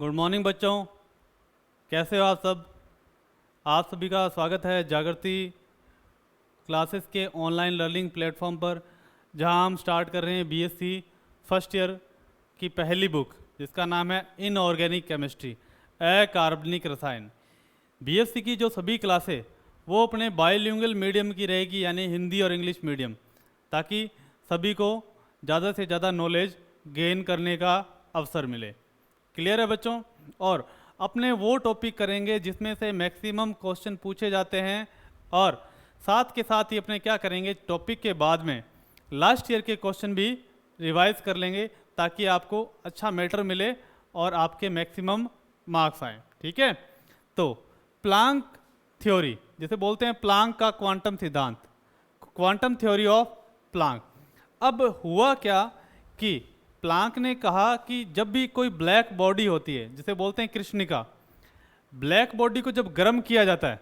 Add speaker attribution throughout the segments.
Speaker 1: Good morning बच्चों, कैसे हो आप सब। आप सभी का स्वागत है जागृति क्लासेस के ऑनलाइन लर्निंग प्लेटफॉर्म पर, जहां हम स्टार्ट कर रहे हैं बीएससी फर्स्ट ईयर की पहली बुक, जिसका नाम है इनऑर्गेनिक केमिस्ट्री, अकार्बनिक रसायन। बीएससी की जो सभी क्लासें वो अपने बाइलिंगुअल मीडियम की रहेगी, यानी हिंदी और इंग्लिश मीडियम, ताकि सभी को ज़्यादा से ज़्यादा नॉलेज गेन करने का अवसर मिले। क्लियर है बच्चों। और अपने वो टॉपिक करेंगे जिसमें से मैक्सिमम क्वेश्चन पूछे जाते हैं, और साथ के साथ ही अपने क्या करेंगे, टॉपिक के बाद में लास्ट ईयर के क्वेश्चन भी रिवाइज कर लेंगे, ताकि आपको अच्छा मैटर मिले और आपके मैक्सिमम मार्क्स आए। ठीक है। तो प्लांक थ्योरी, जिसे बोलते हैं प्लांक का क्वांटम सिद्धांत, क्वांटम थ्योरी ऑफ प्लांक। अब हुआ क्या कि प्लांक ने कहा कि जब भी कोई ब्लैक बॉडी होती है, जिसे बोलते हैं कृष्णिका, ब्लैक बॉडी को जब गर्म किया जाता है,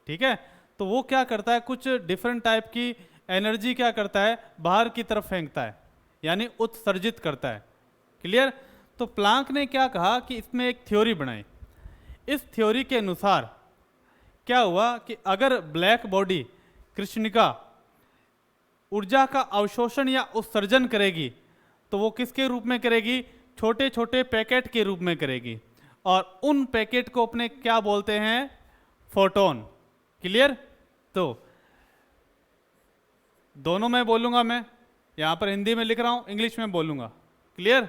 Speaker 1: ठीक है, तो वो क्या करता है, कुछ डिफरेंट टाइप की एनर्जी क्या करता है, बाहर की तरफ फेंकता है, यानी उत्सर्जित करता है। क्लियर। तो प्लांक ने क्या कहा कि इसमें एक थ्योरी बनाई। इस थ्योरी के अनुसार क्या हुआ कि अगर ब्लैक बॉडी कृष्णिका ऊर्जा का अवशोषण या उत्सर्जन करेगी, तो वो किसके रूप में करेगी, छोटे छोटे पैकेट के रूप में करेगी, और उन पैकेट को अपने क्या बोलते हैं, फोटोन। क्लियर। तो दोनों में बोलूंगा, मैं यहां पर हिंदी में लिख रहा हूं, इंग्लिश में बोलूंगा। Clear.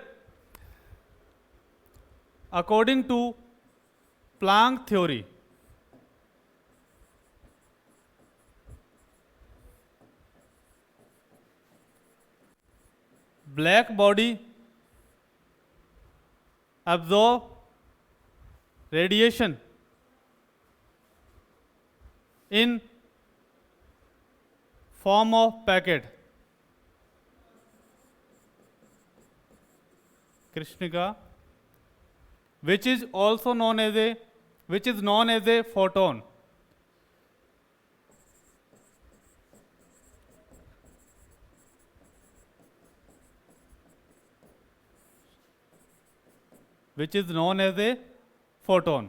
Speaker 1: According to Planck theory, black body absorb radiation in form of packet कृष्णिका, which is known as a photon. Which is known as a photon.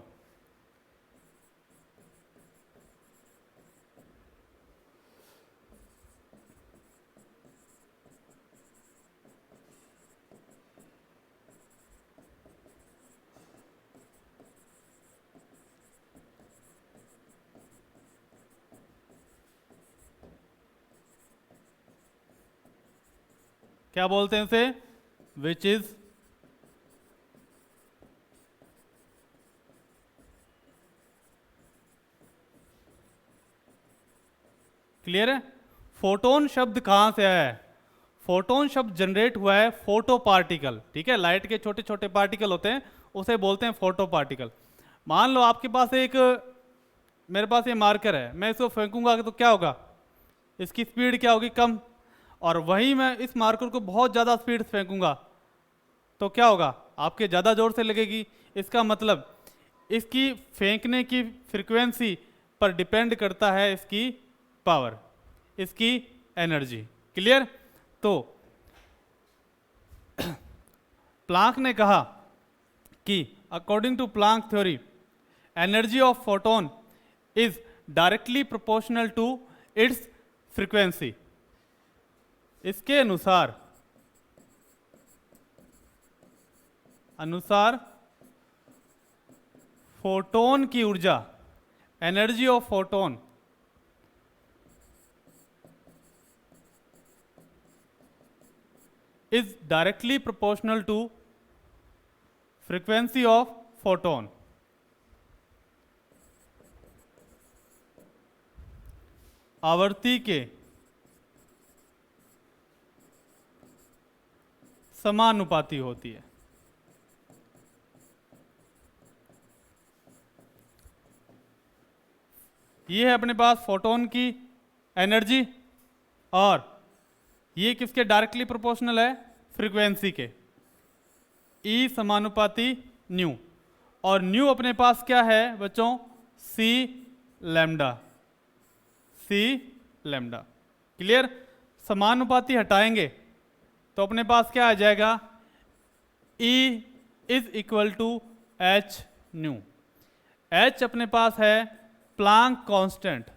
Speaker 1: क्या बोलते हैं इसे, which is क्लियर है। फोटोन शब्द कहाँ से आया है, फोटोन शब्द जनरेट हुआ है फोटो पार्टिकल। ठीक है, लाइट के छोटे छोटे पार्टिकल होते हैं, उसे बोलते हैं फोटो पार्टिकल। मान लो आपके पास मेरे पास ये मार्कर है, मैं इसको फेंकूंगा तो क्या होगा, इसकी स्पीड क्या होगी, कम। और वहीं मैं इस मार्कर को बहुत ज़्यादा स्पीड से फेंकूंगा तो क्या होगा, आपके ज़्यादा जोर से लगेगी। इसका मतलब इसकी फेंकने की फ्रीक्वेंसी पर डिपेंड करता है इसकी पावर, इसकी एनर्जी। क्लियर। तो प्लांक ने कहा कि according to Planck theory, energy of photon is directly proportional to its frequency. इसके अनुसार फोटोन की ऊर्जा, energy of photon is directly proportional to frequency of photon. आवर्ती के समानुपाती होती है। ये है अपने पास फोटोन की एनर्जी, और ये किसके डायरेक्टली प्रोपोर्शनल है, फ्रीक्वेंसी के, ई समानुपाती न्यू। और न्यू अपने पास क्या है बच्चों, c lambda, c lambda. Clear. समानुपाती हटाएंगे तो अपने पास क्या आ जाएगा, E is equal to h nu. H अपने पास है प्लांक कांस्टेंट।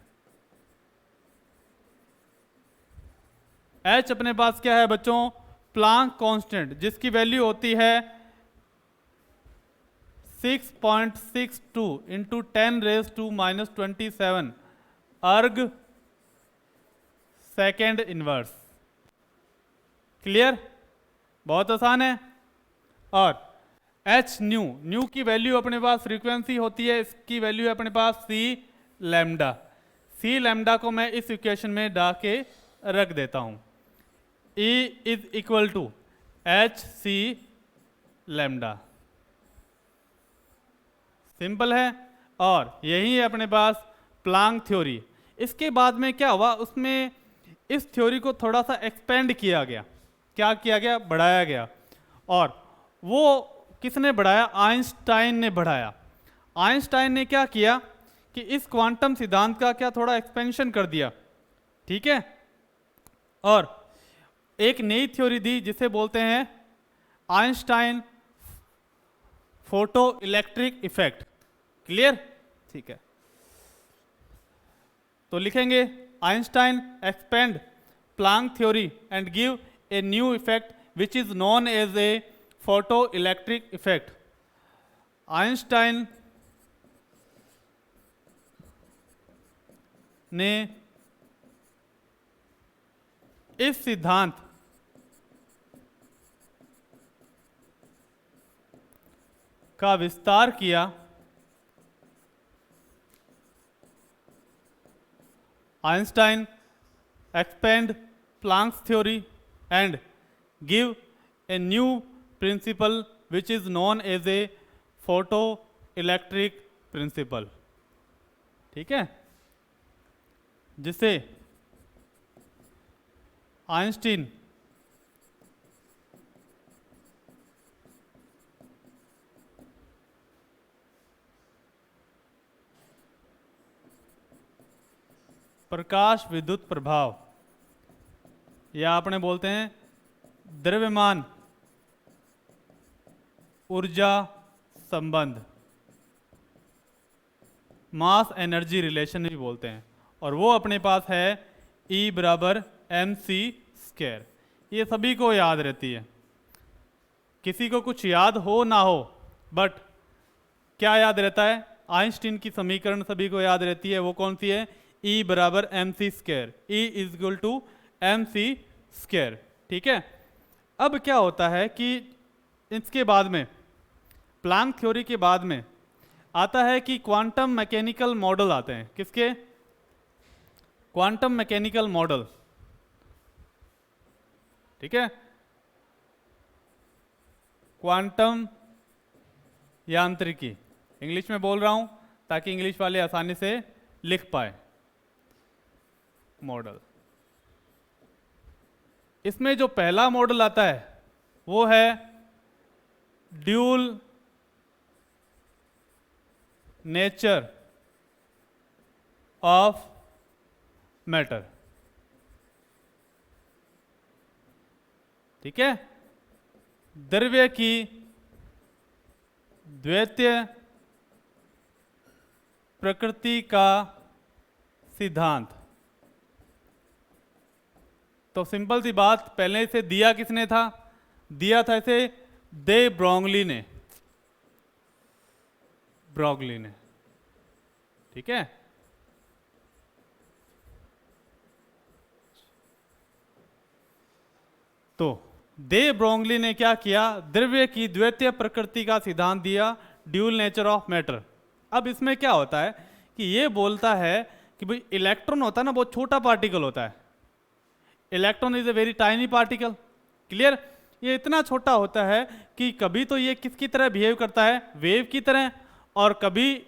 Speaker 1: एच अपने पास क्या है बच्चों? प्लांक कांस्टेंट, जिसकी वैल्यू होती है 6.62 इंटू 10⁻⁻27 अर्ग सेकेंड इनवर्स। क्लियर? बहुत आसान है। और एच न्यू, न्यू की वैल्यू अपने पास फ्रीक्वेंसी होती है, इसकी वैल्यू है अपने पास सी लैम्डा। सी लैम्डा को मैं इस इक्वेशन में डाल के रख देता हूं। E is equal to h c lambda. Simple है। और यही है अपने पास प्लांक थ्योरी। इसके बाद में क्या हुआ, उसमें इस थ्योरी को थोड़ा सा एक्सपेंड किया गया। क्या किया गया? बढ़ाया गया। और वो किसने बढ़ाया? आइंस्टाइन ने बढ़ाया। आइंस्टाइन ने क्या किया कि इस क्वांटम सिद्धांत का क्या थोड़ा एक्सपेंशन कर दिया, ठीक है, और एक नई थ्योरी दी जिसे बोलते हैं Einstein photo electric effect. Clear? ठीक है, तो लिखेंगे Einstein expand Planck theory and give a new effect which is known as a photo electric effect. Einstein ने इस सिद्धांत का विस्तार किया। Einstein expand Planck's theory and give a new principle which is known as a photo electric principle. ठीक है, जिसे Einstein प्रकाश विद्युत प्रभाव, या अपने बोलते हैं द्रव्यमान ऊर्जा संबंध, मास एनर्जी रिलेशन भी बोलते हैं, और वो अपने पास है E बराबर mc स्क्वायर। ये सभी को याद रहती है, किसी को कुछ याद हो ना हो, बट क्या याद रहता है? आइंस्टीन की समीकरण सभी को याद रहती है। वो कौन सी है? E बराबर mc square. E is equal to mc square. ठीक है, अब क्या होता है कि इसके बाद में प्लांक थ्योरी के बाद में आता है कि क्वांटम मैकेनिकल मॉडल आते हैं। किसके? Quantum mechanical model. ठीक है, क्वांटम यांत्रिकी, इंग्लिश में बोल रहा हूं ताकि इंग्लिश वाले आसानी से लिख पाए। मॉडल, इसमें जो पहला मॉडल आता है वो है ड्यूल नेचर ऑफ मैटर। ठीक है, द्रव्य की द्वैतीय प्रकृति का सिद्धांत। तो सिंपल सी बात, पहले इसे दिया किसने था? दिया था इसे दे ब्रोगली ने। ब्रोगली ने, ठीक है। तो दे ब्रोगली ने क्या किया? द्रव्य की द्वैतीय प्रकृति का सिद्धांत दिया, ड्यूल नेचर ऑफ मैटर। अब इसमें क्या होता है कि ये बोलता है कि भाई इलेक्ट्रॉन होता है ना, बहुत छोटा पार्टिकल होता है। Electron is a very tiny particle. Clear? ये इतना छोटा होता है कि कभी तो ये किसकी तरह बिहेव करता है? वेव की तरह, और कभी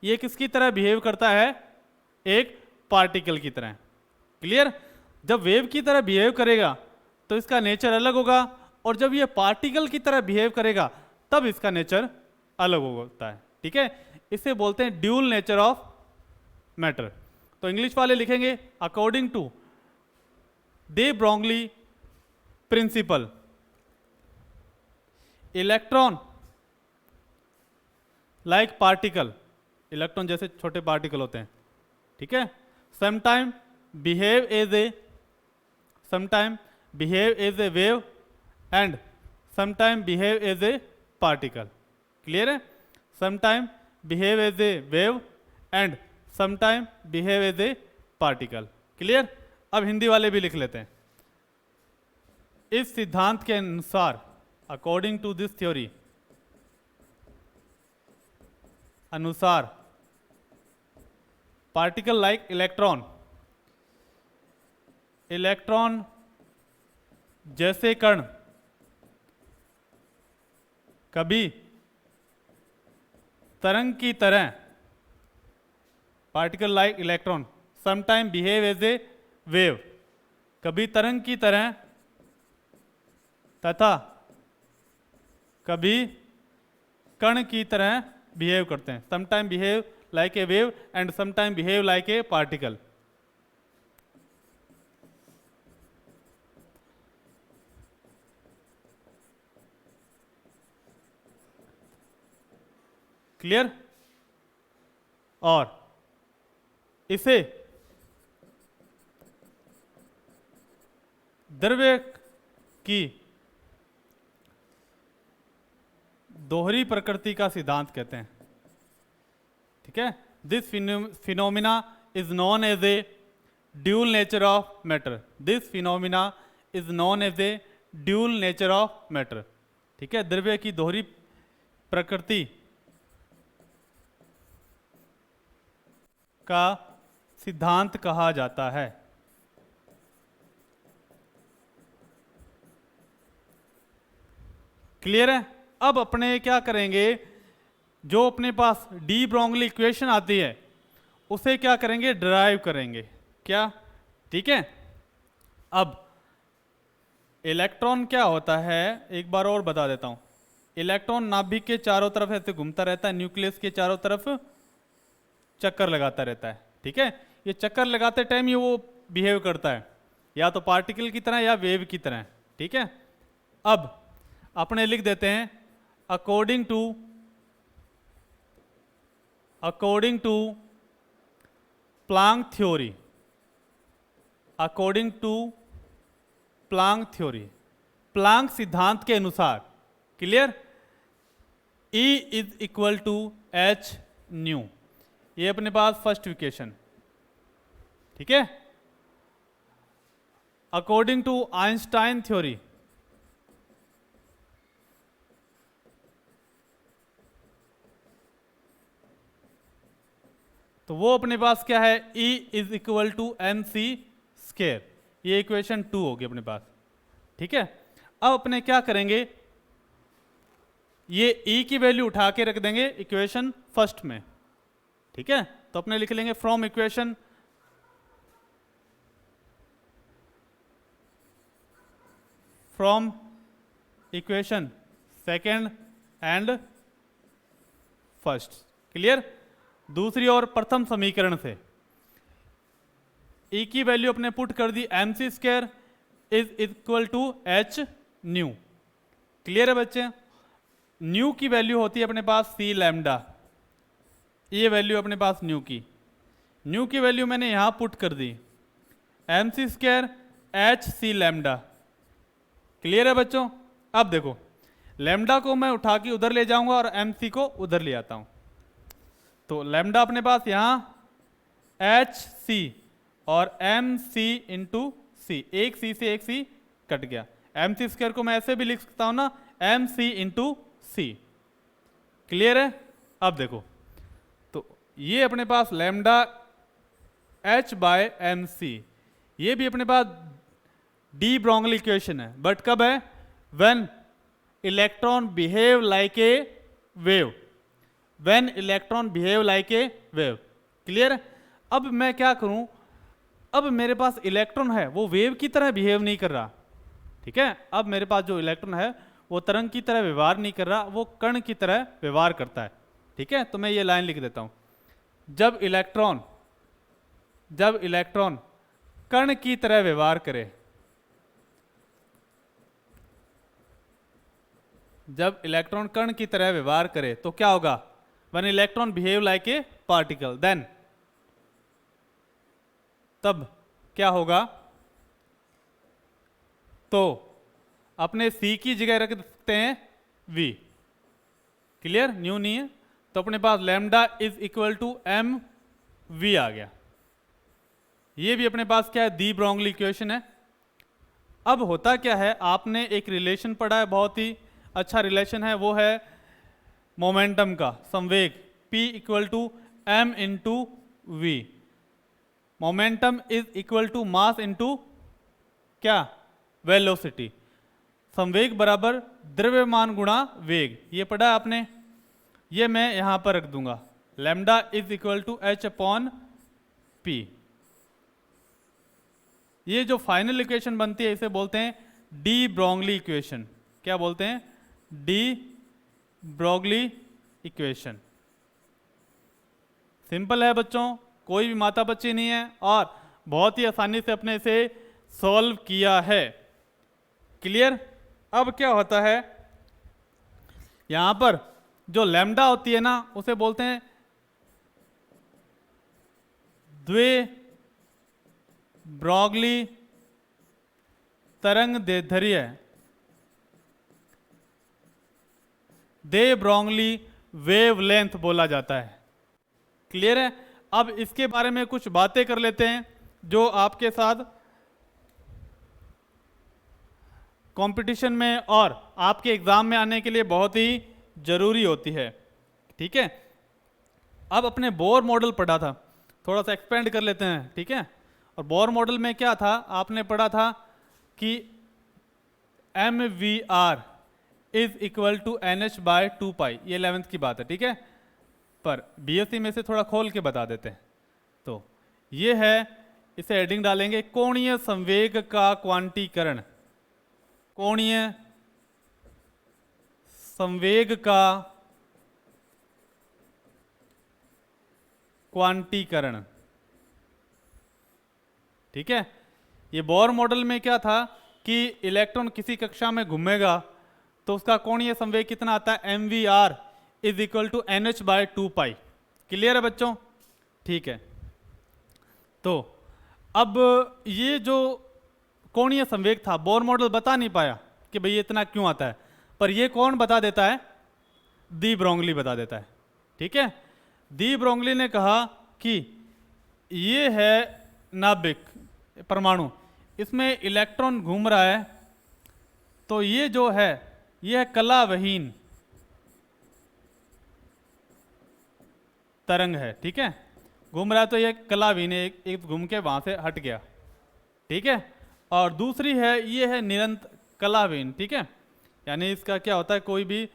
Speaker 1: ये किसकी तरह बिहेव करता है? एक पार्टिकल की तरह। क्लियर? जब वेव की तरह बिहेव करेगा तो इसका नेचर अलग होगा, और जब ये पार्टिकल की तरह बिहेव करेगा तब इसका नेचर अलग होता है। ठीक है, इसे बोलते हैं ड्यूल नेचर ऑफ मैटर। तो इंग्लिश वाले लिखेंगे according to de Broglie principle, electron like particle, electron जैसे छोटे पार्टिकल होते हैं, ठीक है। Sometime behave as a wave and sometime behave as a particle. Clear है? Sometime behave as a wave and sometime behave as a particle. Clear? अब हिंदी वाले भी लिख लेते हैं। इस सिद्धांत के अनुसार, अकॉर्डिंग टू दिस थ्योरी, अनुसार पार्टिकल लाइक इलेक्ट्रॉन जैसे कण कभी तरंग की तरह, particle like electron sometime behave as a wave, कभी तरंग की तरह तथा कभी कण की तरह बिहेव करते हैं। Sometime behave like a wave and sometime behave like a particle. Clear? और इसे द्रव्य की दोहरी प्रकृति का सिद्धांत कहते हैं, ठीक है। This phenomena is known as a dual nature of matter. This phenomena is known as a dual nature of matter, ठीक है। द्रव्य की दोहरी प्रकृति का सिद्धांत कहा जाता है। क्लियर है? अब अपने क्या करेंगे, जो अपने पास डी ब्रोगली इक्वेशन आती है उसे क्या करेंगे, डिराइव करेंगे। क्या? ठीक है। अब इलेक्ट्रॉन क्या होता है, एक बार और बता देता हूं। इलेक्ट्रॉन नाभिक के चारों तरफ ऐसे घूमता रहता है, न्यूक्लियस के चारों तरफ चक्कर लगाता रहता है, ठीक है। ये चक्कर लगाते टाइम ये वो बिहेव करता है या तो पार्टिकल की तरह या वेव की तरह, ठीक है। अब अपने लिख देते हैं according to Planck theory, according to Planck theory, Planck सिद्धांत के अनुसार। Clear? E is equal to h nu, ये अपने पास फर्स्ट इक्वेशन, ठीक है। अकॉर्डिंग टू आइंस्टाइन थ्योरी, तो वो अपने पास क्या है, E is equal to m C square, ये इक्वेशन 2 होगी अपने पास, ठीक है। अब अपने क्या करेंगे, ये E की वैल्यू उठा के रख देंगे इक्वेशन फर्स्ट में, ठीक है। तो अपने लिख लेंगे from equation second and first. Clear? दूसरी और प्रथम समीकरण से E की वैल्यू अपने पुट कर दी, m C square is equal to h nu. Clear है बच्चे? न्यू की वैल्यू होती है अपने पास सी लैम्डा, ये वैल्यू अपने पास न्यू की वैल्यू मैंने यहां पुट कर दी, एम सी square h c lambda. Clear है बच्चों? अब देखो, लैम्डा को मैं उठा के उधर ले जाऊंगा और एम सी को उधर ले आता हूं, तो लैम्डा अपने पास यहां एच सी और एम सी इंटू सी, एक सी से एक सी कट गया। एम सी स्क्वायर को मैं ऐसे भी लिख सकता हूं ना, M C into C. Clear है? अब देखो, तो ये अपने पास lambda H by M C, ये भी अपने पास डी ब्रोगली इक्वेशन है, बट कब है, when electron behave like a wave, when electron behave like a wave. Clear? अब मैं क्या करूं, अब मेरे पास इलेक्ट्रॉन है वो वेव की तरह बिहेव नहीं कर रहा, ठीक है। अब मेरे पास जो इलेक्ट्रॉन है वो तरंग की तरह व्यवहार नहीं कर रहा, वो कण की तरह व्यवहार करता है, ठीक है। तो मैं ये लाइन लिख देता हूं, जब इलेक्ट्रॉन कण की तरह व्यवहार करे, जब इलेक्ट्रॉन कण की तरह व्यवहार करे तो क्या होगा, when electron behave like a particle, then तब क्या होगा, तो अपने C की जगह रख सकते हैं V। क्लियर, न्यू नहीं है, तो अपने पास lambda is equal to m v आ गया। ये भी अपने पास क्या है, दी ब्रोंगली इक्वेशन है। अब होता क्या है, आपने एक रिलेशन पढ़ा है, बहुत ही अच्छा रिलेशन है, वो है मोमेंटम का, संवेग, P equal to m into v. Momentum is equal to mass into क्या, वेलोसिटी। संवेग बराबर द्रव्यमान गुणा वेग, ये पढ़ा है आपने। ये मैं यहां पर रख दूंगा, lambda is equal to h upon p. ये जो फाइनल इक्वेशन बनती है इसे बोलते हैं डी ब्रोंगली इक्वेशन। क्या बोलते हैं, डी ब्रोंगली इक्वेशन। सिंपल है बच्चों, कोई भी माता बच्ची नहीं है, और बहुत ही आसानी से अपने इसे सॉल्व किया है। क्लियर। अब क्या होता है, यहां पर जो लैम्डा होती है ना, उसे बोलते हैं द्वे ब्रोंगली तरंग दैर्ध्य, दे ब्रोंगली वेवलेंथ बोला जाता है। क्लियर है। अब इसके बारे में कुछ बातें कर लेते हैं जो आपके साथ कंपटीशन में और आपके एग्जाम में आने के लिए बहुत ही जरूरी होती है। ठीक है, अब अपने बोर मॉडल पढ़ा था, थोड़ा सा एक्सपेंड कर लेते हैं। ठीक है, और बोर मॉडल में क्या था, आपने पढ़ा था कि m v r is equal to n h by 2 pi, ये 11th की बात है। ठीक है, पर बीएससी में से थोड़ा खोल के बता देते हैं। तो ये है, इसे हेडिंग डालेंगे कोणीय संवेग का क्वांटीकरण। कोणीय संवेग का क्वांटीकरण। ठीक है, ये बोर मॉडल में क्या था कि इलेक्ट्रॉन किसी कक्षा में घूमेगा तो उसका कोणीय संवेग कितना आता है, m v r is equal to n h by 2 pi. Clear है बच्चों। ठीक है, तो अब ये जो कोणीय संवेग था, बोर मॉडल बता नहीं पाया कि भाई इतना क्यों आता है, पर ये कौन बता देता है, दी ब्रोंगली बता देता है। ठीक है, दी ब्रोंगली ने कहा कि ये है नाभिक, परमाणु, इसमें इलेक्ट्रॉन घूम रहा है, तो ये जो है ये है कलाविहीन तरंग है। ठीक है, घूम रहा है तो ये कलाविहीन, एक घूम के वहां से हट गया। ठीक है, और दूसरी है ये है निरंतर कलाविहीन। ठीक है, यानी इसका क्या होता है, कोई भी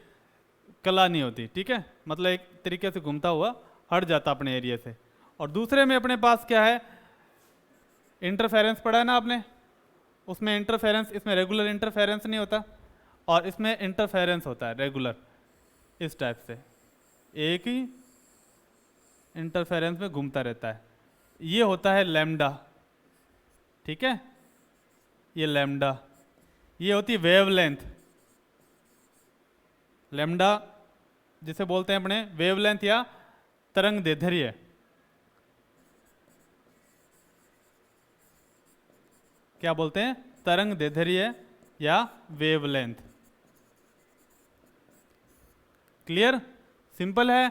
Speaker 1: कला नहीं होती। ठीक है, मतलब एक तरीके से घूमता हुआ हट जाता अपने एरिया से। और दूसरे में अपने पास क्या है, इंटरफेरेंस पढ़ा है ना आपने, उसमें इंटरफेरेंस, इसमें रेगुलर इंटरफेरेंस नहीं होता और इसमें इंटरफेरेंस होता है रेगुलर, इस टाइप से एक ही इंटरफेरेंस में घूमता रहता है। ये होता है लैम्डा। ठीक है, ये लैम्डा, ये होती है वेवलेंथ। लैम्डा जिसे बोलते हैं अपने वेवलेंथ या तरंग दैर्ध्य। क्या बोलते हैं, तरंग दैर्ध्य या वेवलेंथ। क्लियर, सिंपल है,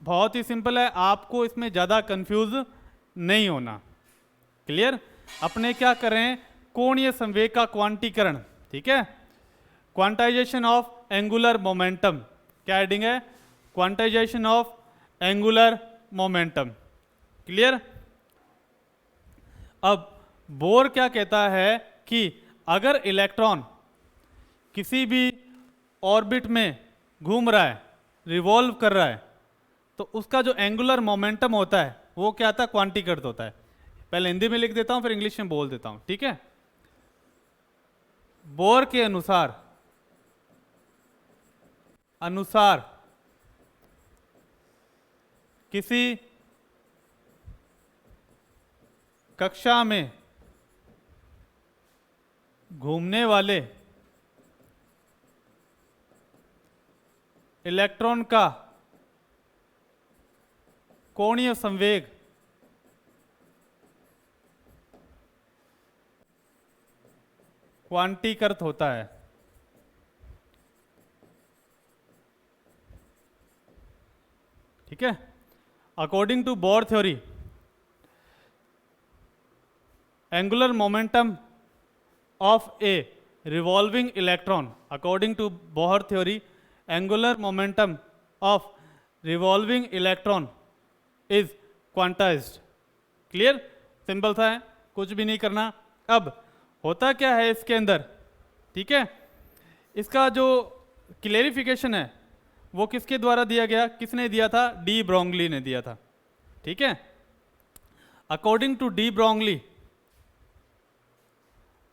Speaker 1: बहुत ही सिंपल है, आपको इसमें ज़्यादा कंफ्यूज नहीं होना। क्लियर, अपने क्या करें, कोणीय संवेग का क्वांटीकरण। ठीक है, क्वांटाइजेशन ऑफ एंगुलर मोमेंटम, क्या हेडिंग है, quantization of angular momentum. Clear. अब बोर क्या कहता है कि अगर इलेक्ट्रॉन किसी भी ऑर्बिट में घूम रहा है, रिवॉल्व कर रहा है, तो उसका जो एंगुलर मोमेंटम होता है वो क्या आता है, क्वांटीकृत होता है। पहले हिंदी में लिख देता हूं फिर इंग्लिश में बोल देता हूं। ठीक है, बोर के अनुसार किसी कक्षा में घूमने वाले इलेक्ट्रॉन का कोणीय संवेग क्वांटीकृत होता है। ठीक है, according to Bohr theory angular momentum of a revolving electron, according to Bohr theory angular momentum of revolving electron is quantized. Clear, simple सा है, कुछ भी नहीं करना। अब होता क्या है इसके अंदर, ठीक है, इसका जो क्लेरिफिकेशन है वो किसके द्वारा दिया गया, किसने दिया था, डी ब्रोंगली ने दिया था। ठीक है, according to de Broglie,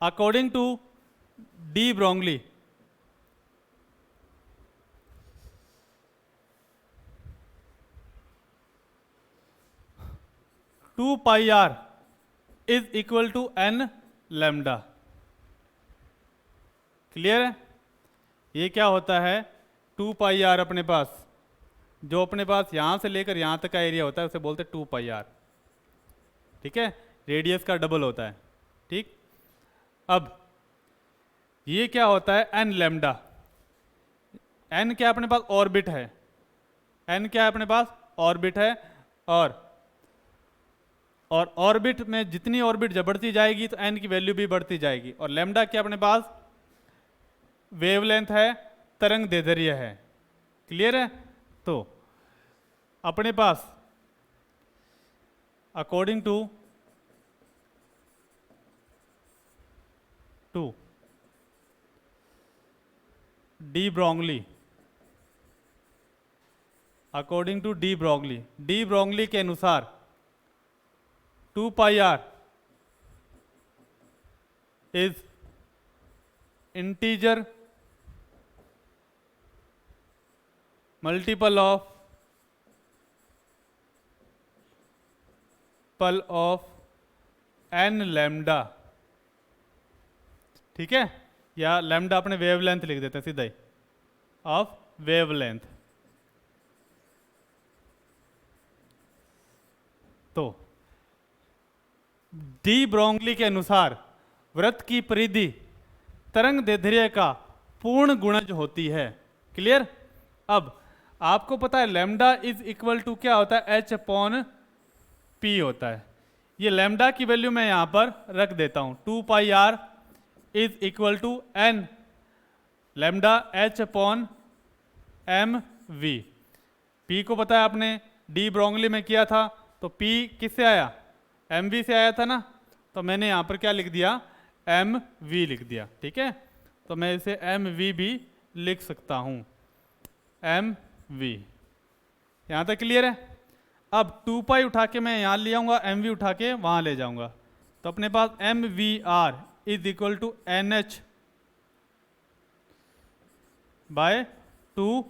Speaker 1: according to de Broglie two pi r is equal to n lambda. Clear है, ये क्या होता है, 2 पाई आर अपने पास, जो अपने पास यहां से लेकर यहां तक का एरिया होता है उसे बोलते हैं 2 पाई आर। ठीक है, रेडियस का डबल होता है। ठीक, अब ये क्या होता है, एन लैम्डा। एन क्या अपने पास, ऑर्बिट है, एन क्या है अपने पास, ऑर्बिट है, और ऑर्बिट में जितनी ऑर्बिट जब बढ़ती जाएगी तो एन की वैल्यू भी बढ़ती जाएगी। और लैम्डा क्या अपने पास, वेवलेंथ है, तरंग दैर्ध्य है। क्लियर है, तो अपने पास according to de Broglie, according to de Broglie के अनुसार 2 pi r is integer multiple of n lambda. ठीक है, या लैम्डा अपने वेवलेंथ लिख देते हैं सीधा ही, ऑफ वेवलेंथ। तो डी ब्रोंगली के अनुसार वृत्त की परिधि तरंग दैर्ध्य का पूर्ण गुणज होती है। क्लियर, अब आपको पता है लैम्डा इज इक्वल टू क्या होता है, एच अपॉन पी होता है। ये लैम्डा की वैल्यू मैं यहां पर रख देता हूं, 2 pi r is equal to n lambda h upon m v. P को पता है आपने, डी ब्रोंगली में किया था, तो पी किससे आया, एम वी से आया था ना, तो मैंने यहां पर क्या लिख दिया, एम वी लिख दिया। ठीक है, तो मैं इसे एम वी भी लिख सकता हूं, एम वी। यहां तक क्लियर है। अब 2 पाई उठा के मैं यहां ले आऊंगा, एम वी उठा के वहां ले जाऊंगा, तो अपने पास m v r is equal to n h by 2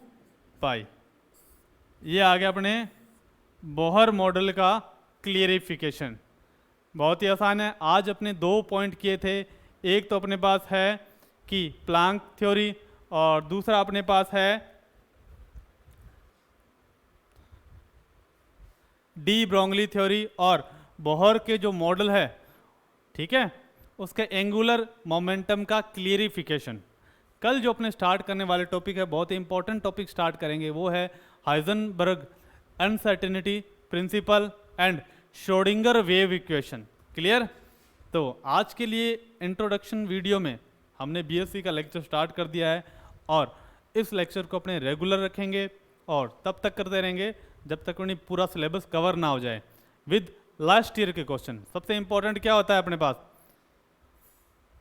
Speaker 1: pi. ये आ गया अपने बोहर मॉडल का क्लियरिफिकेशन। बहुत ही आसान है। आज अपने 2 पॉइंट किए थे, एक तो अपने पास है कि प्लांक थ्योरी, और दूसरा अपने पास है डी ब्रोंगली थ्योरी और बोहर के जो मॉडल है, ठीक है, उसके एंगुलर मोमेंटम का क्लियरिफिकेशन। कल जो अपने स्टार्ट करने वाले टॉपिक है, बहुत ही इंपॉर्टेंट टॉपिक स्टार्ट करेंगे, वो है Heisenberg uncertainty principle and Schrodinger wave equation. Clear, तो आज के लिए इंट्रोडक्शन वीडियो में हमने बीएससी का लेक्चर स्टार्ट कर दिया है, और इस लेक्चर को अपने रेगुलर रखेंगे और तब तक करते रहेंगे जब तक उन्हें पूरा सिलेबस कवर ना हो जाए विद लास्ट ईयर के क्वेश्चन। सबसे इंपॉर्टेंट क्या होता है अपने पास,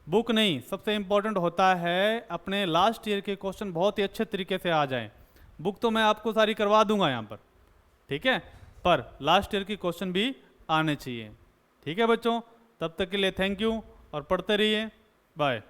Speaker 1: बुक नहीं, सबसे इंपॉर्टेंट होता है अपने लास्ट ईयर के क्वेश्चन बहुत ही अच्छे तरीके से आ जाएं। बुक तो मैं आपको सारी करवा दूंगा यहाँ पर, ठीक है, पर लास्ट ईयर के क्वेश्चन भी आने चाहिए। ठीक है बच्चों, तब तक के लिए थैंक यू और पढ़ते रहिए। बाय।